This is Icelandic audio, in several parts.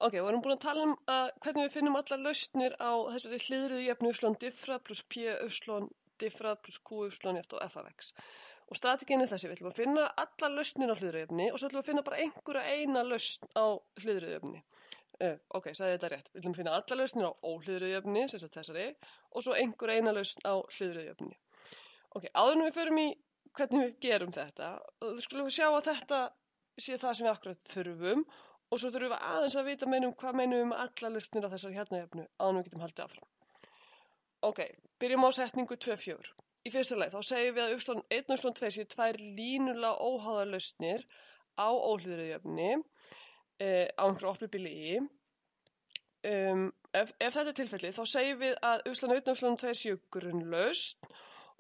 Ok, við erum búin að tala hvernig við finnum allar lausnir á þessari hliðruðu jöfnu y diffrað plus p y diffrað plus q y jafnt á f af x. Og strategin er þessi, við ætlum að finna allar lausnir á hliðruðu jöfni og svo ætlum við að finna bara einhverja eina lausn á hliðruðu jöfni. Ok, sagði þetta rétt. Við ætlum að finna allar lausnir á óhliðruðu jöfni, sem sagt þessari, og svo einhverja eina lausn á hliðruðu jöfni. Ok, áður en við förum í hvernig við gerum þetta, þá skulum við sjá að þetta sé það sem við akkurat þurfum og svo þurfum við aðeins að vita hvað meinum við með allar lausnir á þessari jöfnu áður en við getum haldið áfram. Ok, byrjum á setningu 2,4. Í fyrsta lagi þá segjum við að y1 og y2 séu tvær línulega óháðar lausnir á óhliðruðu jöfni á einhverju opnu bili í. Ef þetta er tilfellið þá segjum við að y1 og y2 séu grunnlausn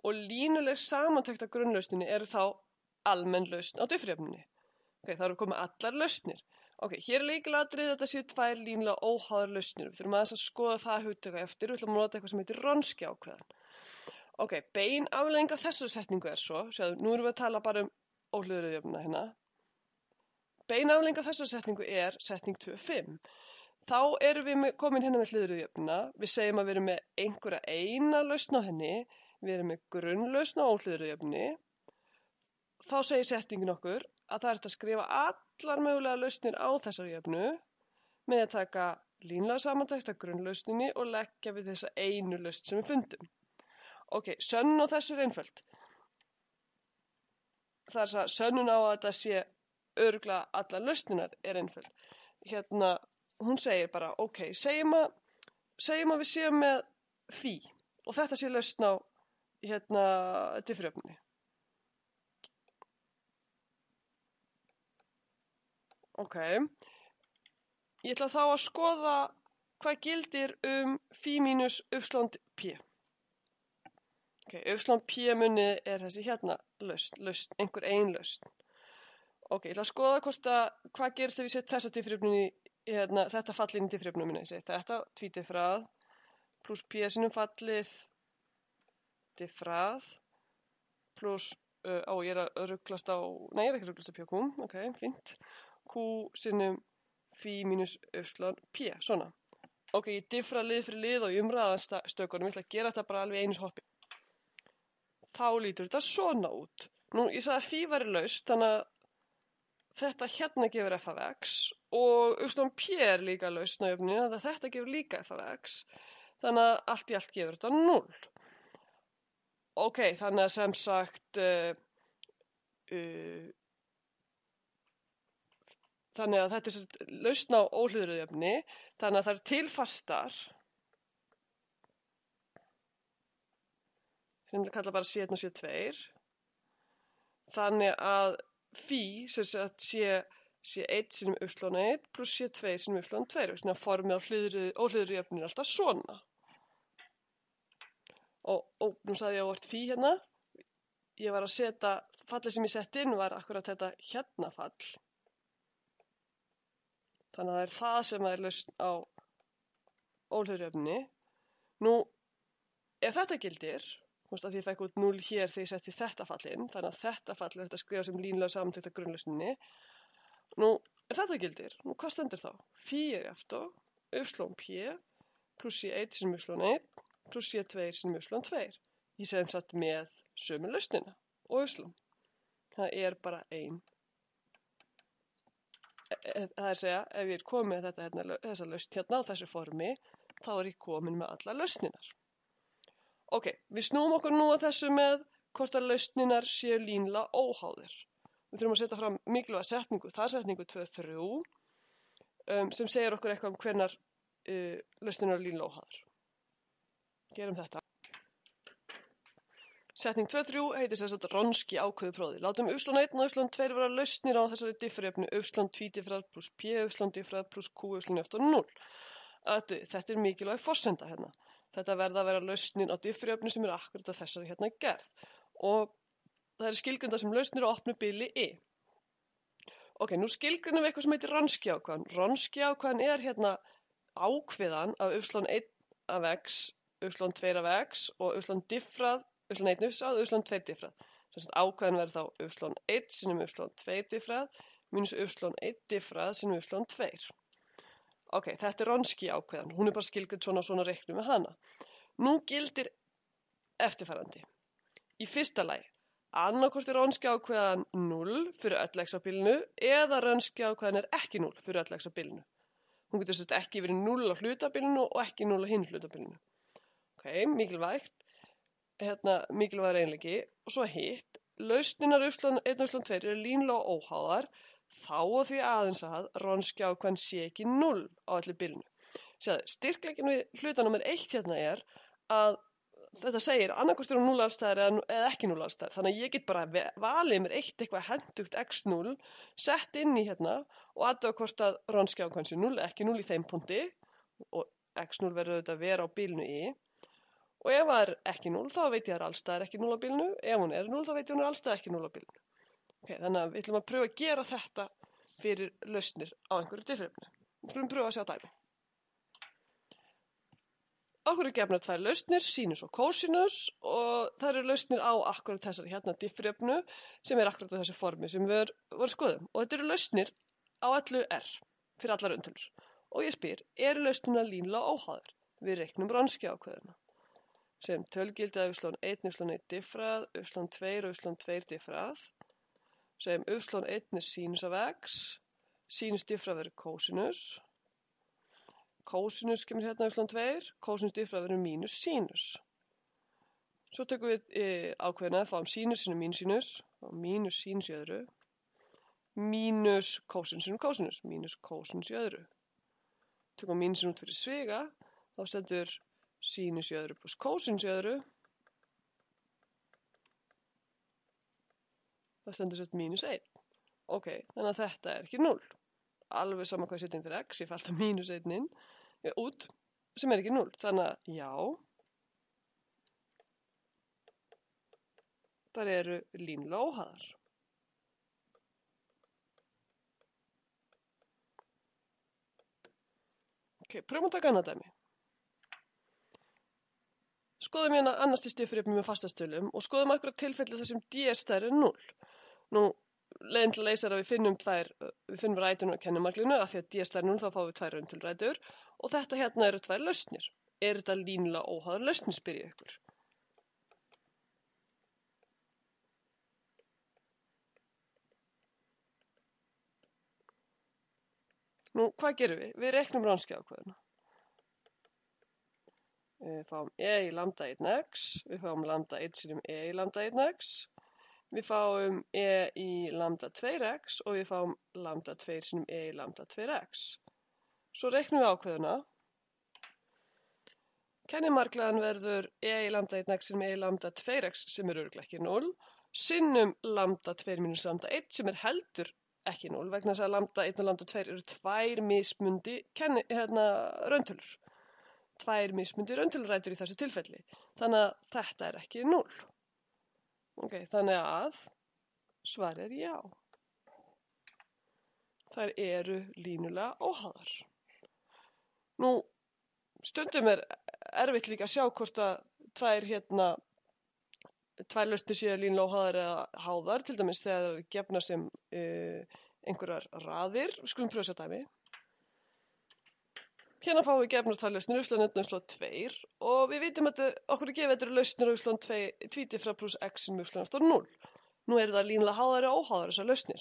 og línuleg samantekt af grunnlausninni eru þá almenn lausn á diffrjöfnunni. Ok, þá eru komið allar lausnir. Ok, hér er lykilatriði að þetta séu tvær línulega óháðar lausnir. Við þurfum aðeins að skoða það hugtaka eftir. Við ætlum að nota eitthvað sem heitir Wronski ákvæðan. Ok, bein afleiðing af þessari setningu er svo, sjáðu, nú erum við að tala bara óhliðruðu jöfnuna hérna. Bein afleiðing af þessari setningu er setning 2,5. Þá erum við komin hérna með hliðruðu jöfnuna. Við segjum að við erum með einhverja eina lausn á henni. Við erum með grunnlausn á óhliðruðu jöfnunni. Þá segir setningin okkur að það er hægt að skrifa allar mögulega lausnir á þessari jöfnu með að taka línulega samantekt af grunnlausninni og leggja við þessa einu lausn sem við fundum. Ok, sönnun á þessu er einföld. Það er sönnun á að þetta sé örugglega allar lausninar er einföld. Hérna, hún segir bara, ok, segjum að við séum með phi og þetta sé lausn á diffrjöfnunni. Ok, ég ætla þá að skoða hvað gildir phi mínus p. Ok, p munið er þessi hérna lausn, einhver ein lausn. Ok, ég ætla að skoða hvað gerist ef ég set þessa diffrjöfnunni þetta fallið inn í diffrjöfnunum minni. Þetta tvídiffrað pluss p sinnum fallið diffrað pluss, ég er að rugglast á, nei, ég er ekki að rugglast á p. Ok, fínt. Q sinnum phi mínus p, svona. Ok, ég diffra lið fyrir lið og umræðastökunum, ég ætla að gera þetta bara alveg einu hoppi. Þá lítur þetta svona út. Nú, ég sagði að phi væri lausn, þannig að þetta hérna gefur f af x og p er líka lausn á jöfnunni, þannig að þetta gefur líka f af x, þannig að allt í allt gefur þetta 0. Ok, þannig að sem sagt, þannig að þetta er lausn á óhliðruðu jöfni, þannig að það eru til fastar, sem við kalla bara C1 og C2, þannig að phi sem sagt C1 sinnum y1 pluss C2 sinnum y2, svona formið á óhliðruðu jöfni er alltaf svona. Og nú sagði ég óvart phi hérna, ég var að setja, fallið sem ég sett inn var akkurat þetta hérna fall. Þannig að það er það sem er lausn á óhliðruðu jöfnunni. Nú, ef þetta gildir, að því ég fekk út 0 hér þegar ég setti þetta fall inn, þannig að þetta fall er þetta að skrifa sem línulega samantekt af grunnlausninni. Nú, ef þetta gildir, hvað stendur þá? Phi er jafnt á y pluss C1 sinnum y1 pluss C2 sinnum y2. Ég sem sagt með sömu lausnina og y. Það er bara ein. Það er að segja, ef ég er komið með þessa lausn hérna á þessu formi, þá er ég komin með allar lausninar. Ok, við snúum okkur nú að þessu með hvort að lausninar séu línulega óháðir. Við þurfum að setja fram mikilvæga setningu, það er setningu 2,3, sem segir okkur eitthvað hvenær lausninar eru línulega óháðar. Gerum þetta. Setning 2,3 heitir sem sagt Wronski ákveðuprófið. Látum y1 og y2 vera lausnir á þessari diffrjöfnu y tvídiffrað pluss p y-diffrað pluss q y-jafnt á 0. Þetta er mikilvæg forsenda hérna. Þetta verða að vera lausnir á diffrjöfnu sem er akkurat að þessari hérna gerð. Og það er skilgreinda sem lausnir á opnu bili i. Ok, nú skilgreinum við eitthvað sem heitir Wronski ákvæðan. Wronski ákvæðan er hérna ákveðan af y1 af x, y2 af x og y-diffrað y1 diffrað og y2 diffrað. Ákvæðan verður þá y1 sinnum y2 diffrað mínus y1 diffrað sinnum y2. ok, þetta Wronski ákveðan, hún bara skilgreind svona reiknum við hana. Nú gildir eftirfarandi. Í fyrsta lagi, annarkvort Wronski ákveðan 0 fyrir öll x á bilinu eða Wronski ákveðan ekki 0 fyrir öll x á bilinu. Hún getur sérst ekki verið 0 á hlutabilinu og ekki 0 á hinn hlutabilinu. Ok, mikilvægt. Mikilvægur eiginleiki. Og svo hitt, lausninar y1 og y2 eru línulega óháðar, þá og því aðeins að Wronski ákveðan sé ekki 0 á öllu bilinu. Sjáðu, styrkleikin við hluta númer 1 er að þetta segir annarkvort 0 allstæðar eða ekki 0 allstæðar. Þannig að ég get bara valið mér eitthvað hentugt x0, sett inn í og athuga hvort að Wronski ákveðan sé 0, ekki 0 í þeim punkti og x0 verður auðvitað að vera á bilinu y. Og ef það ekki 0, þá veit ég að allstæðar ekki 0 á bilinu. Ef hún 0, þá veit ég að hún allstæðar ekki 0 á bilinu. Okay, þannig að við ætlum að pröfa að gera þetta fyrir lausnir á einhverju diffrefni. Við skulum pröfa að sjá dæmi. Okkur eru gefnar tvær lausnir, sínus og kósinus, og það eru lausnir á akkurat þessari diffrefnu sem akkurat á þessu formi sem við vorum skoðum. Og þetta eru lausnir á öllu r fyrir allar rauntölur. Og ég spyr, eru lausnirnar línulega óháðar? Við reiknum Wronski ákveðuna. Sem tölgildi að y1 diffrað, y2 og y2 diffrað. Sem y1 sínus af x, sínus diffrað verður kósinus. Kósinus kemur y2, kósinus diffrað verður mínus sínus. Svo tökum við ákveðina, fáum sínus sinni mínus, og mínus sínus í öðru, mínus kósinus sinni kósinus, mínus kósinus í öðru. Tökum mínusin út fyrir sviga, þá stendur sínus í öðru pluss kósinus í öðru. Það stendur sett mínus 1. Ok, þannig að þetta ekki 0. Alveg sama hvað ég setja inn fyrir x, ég fæ alltaf mínus 1 inn út, sem ekki 0. Þannig að já, þar eru línulega óháðar. Ok, pröfum að taka annað dæmi. Skoðum annars til diffrefni með fastastöðlum og skoðum akkurat tilfelli þar sem d er stærri en 0. Nú, leiðin til að leysa er að við finnum rætuna á kennimaglinu, af því að d er stærri en 0 þá fáum við tvær rauntölurætur og þetta eru tvær lausnir. Er þetta línulega óháðar lausnir, spyr ég ykkur. Nú, hvað gerum við? Við reiknum Wronski ákveðuna. Við fáum í lambda 1x, við fáum lambda 1 sinum í lambda 1x, við fáum í lambda 2x og við fáum lambda 2 sinum í lambda 2x. Svo reiknum við ákveðuna. Kennimarklaðan verður í lambda 1x sinum í lambda 2x sem örugglega ekki 0, sinnum lambda 2 minus lambda 1 sem heldur ekki 0 vegna þess að lambda 1 og lambda 2 eru tvær mismundi rauntölur. Tvær mismundi rauntölurrætur í þessu tilfelli. Þannig að þetta ekki 0. Ok, þannig að svarið já. Þær eru línulega óháðar. Nú, stundum erfitt líka að sjá hvort að tvær lausnir séu línulega óháðar eða háðar, til dæmis þegar það eru gefnar sem einhverjar raðir. Við skulum pröfa þessa dæmi. Hérna fáum við gefnar tvær lausnir, y1 og y2 og við vitum að okkur gefið þetta eru lausnir y2 diffrað pluss x sem y eftir 0. Nú eru það línulega háðar og óháðar þessar lausnir.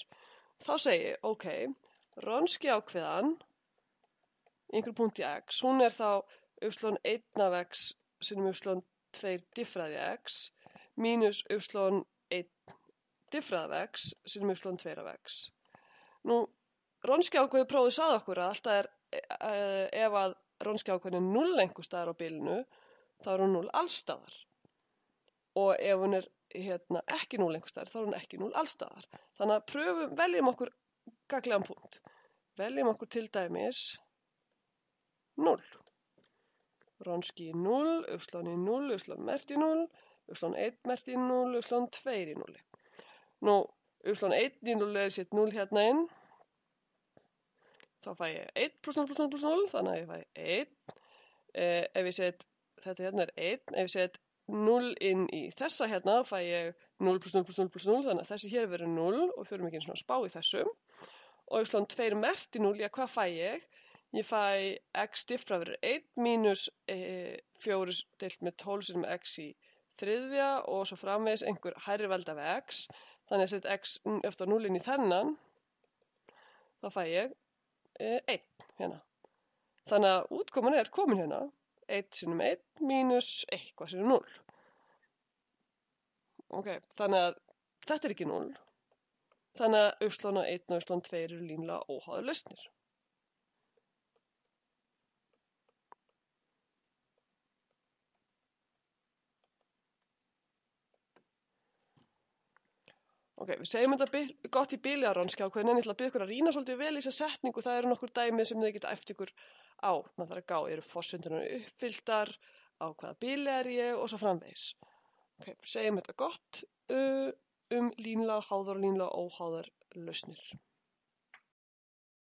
Þá segi ég, ok, Wronski ákveðan í einhverjum punkti x, hún þá y1 af x sinum y2 diffraði x mínus y1 diffrað af x sinum y2 af x. Nú, Wronski ákveði prófið sagði okkur að alltaf ef að Wronski ákveðin er 0 einhvers staðar á bilinu, þá er hún 0 allstaðar. Og ef hún ekki 0 einhvers staðar, þá er hún ekki 0 allstaðar. Þannig að veljum okkur gagnlegan punkt. Veljum okkur til dæmis 0. Wronski 0, y 0, y merkt í 0, y1 merkt í 0, y2 í 0. Nú, y1 í 0 er sett 0 hérna inn. Þá fæ ég 1 pluss 0 pluss 0 pluss 0, þannig að ég fæ 1. Ef ég set, þetta hérna 1, ef ég set 0 inn í þessa hérna, fæ ég 0 pluss 0 pluss 0 pluss 0, þannig að þessi hér verður 0 og þurfum ekki eins og spá í þessum. Og y2 merkt í 0, já, hvað fæ ég? Ég fæ x diffra verður 1 mínus 4 deilt með 12 sinum x í þriðja og svo framvegis einhver hærri velda við x. Þannig að setja x eftir 0 inn í þennan, þá fæ ég 1 hérna. Þannig að útkoman komin hérna, 1 sinum 1 mínus eitthvað sinum 0. Ok, þannig að þetta ekki 0. Þannig að y1 og y2 eru línulega óháðar lausnir. Ok, við segjum þetta gott í bili að Ronskjákveðin, en ég ætla að byrja ykkur að rýna svolítið vel í þessa setningu. Það eru nokkur dæmi sem þið geta eftir ykkur á. Það þarf að gá, eru forsendurnar uppfylltar, á hvaða bili ég og svo framvegis. Ok, við segjum þetta gott línulega háðar og línulega óháðar lausnir.